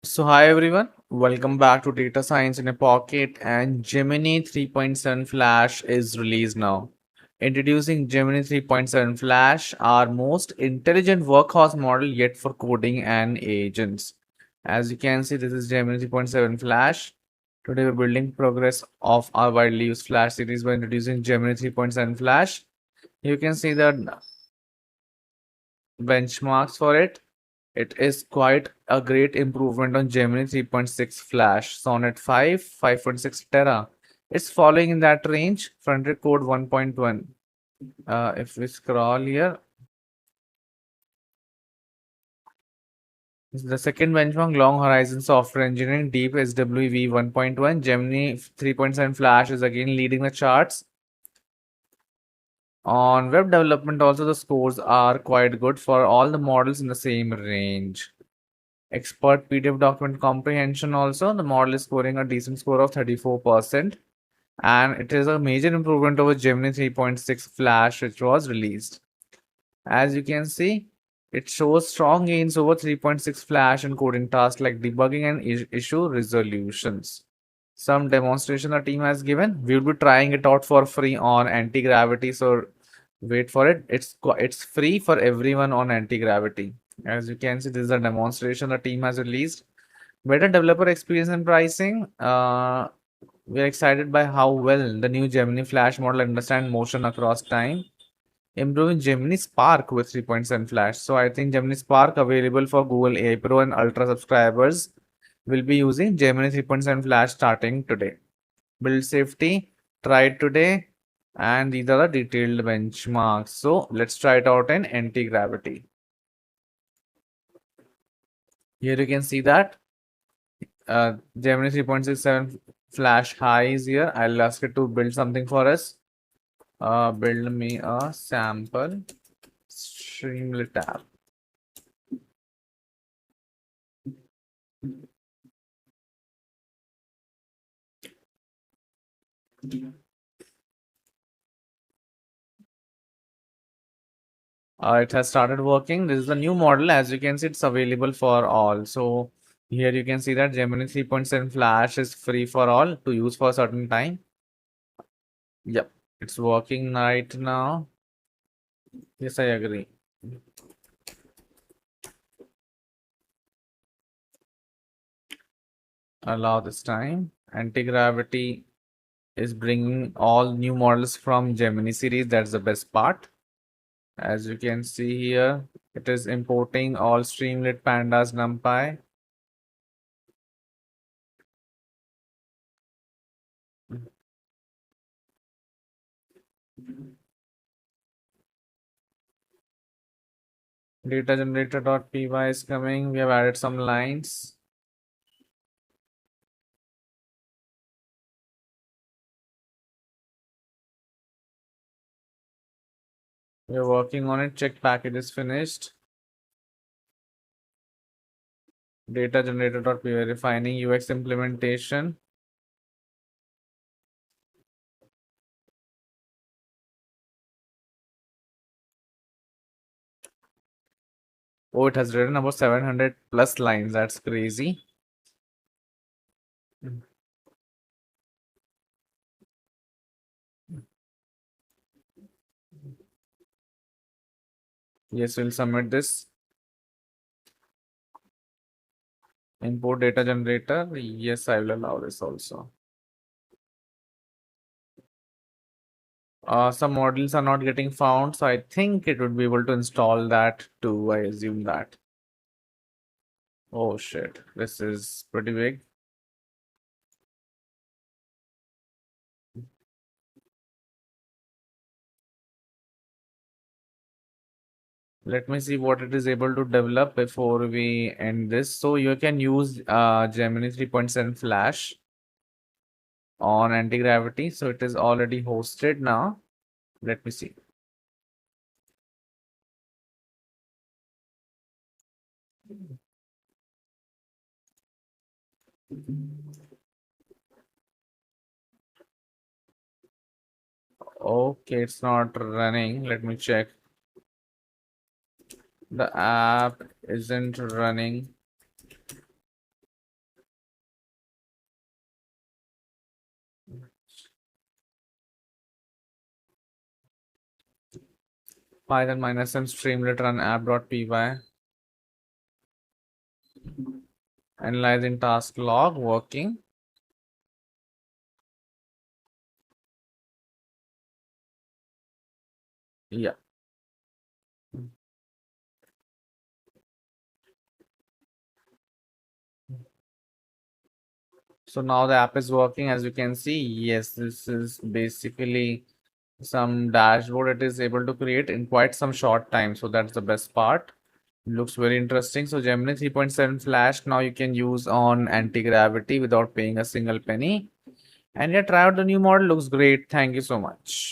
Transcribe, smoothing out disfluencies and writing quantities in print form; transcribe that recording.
So hi everyone, welcome back to Data Science in a Pocket, and Gemini 3.7 Flash is released now. Introducing Gemini 3.7 Flash, our most intelligent workhorse model yet for coding and agents. As you can see, this is Gemini 3.7 Flash. Today we're building progress of our widely used Flash series by introducing Gemini 3.7 Flash. You can see the benchmarks for it. It is quite a great improvement on Gemini 3.6 Flash, Sonnet 5, 5.6 Tera. It's following in that range, fronted code 1.1. If we scroll here, the second benchmark, Long Horizon Software Engineering, Deep SWV 1.1, Gemini 3.7 Flash is again leading the charts. On web development, also the scores are quite good for all the models in the same range. Expert PDF document comprehension also, the model is scoring a decent score of 34%, and it is a major improvement over Gemini 3.6 Flash, which was released. As you can see, it shows strong gains over 3.6 Flash in coding tasks like debugging and issue resolutions. Some demonstration the team has given. We'll be trying it out for free on anti-gravity, so wait for it. It's free for everyone on anti-gravity. As you can see, this is a demonstration the team has released. Better developer experience and pricing. We're excited by how well the new Gemini Flash model understands motion across time, improving Gemini Spark with 3.7 Flash. So I think Gemini Spark available for Google AI Pro and Ultra subscribers will be using Gemini 3.7 Flash starting today. Build safety, try it today, and these are the detailed benchmarks. So let's try it out in anti-gravity. Here you can see that Gemini 3.67 Flash high is here. I'll ask it to build something for us. Build me a sample Streamlit app. It has started working. This is the new model. As you can see, it's available for all. So here you can see that Gemini 3.7 Flash is free for all to use for a certain time. Yep, it's working right now. Yes, I agree. Allow this time. Anti-gravity is bringing all new models from Gemini series. That's the best part. As you can see here, it is importing all Streamlit Pandas NumPy. Data generator.py is coming. We have added some lines. We are working on it. Check package is finished. Data generator.py refining UX implementation. Oh, it has written about 700 plus lines. That's crazy. Yes, we'll submit this. Import data generator. Yes, I will allow this also. Some models are not getting found, so I think it would be able to install that too. I assume that. Oh shit, this is pretty big. Let me see what it is able to develop before we end this. So you can use Gemini 3.7 Flash on anti-gravity. So it is already hosted now. Let me see. Okay, it's not running. Let me check. The app isn't running. Python -m streamlit run app.py. Analyzing task log, working. Yeah. So now the app is working, as you can see. Yes, this is basically some dashboard it is able to create in quite some short time. So that's the best part. Looks very interesting. So Gemini 3.7 Flash now you can use on anti-gravity without paying a single penny. And yeah, try out the new model. Looks great. Thank you so much.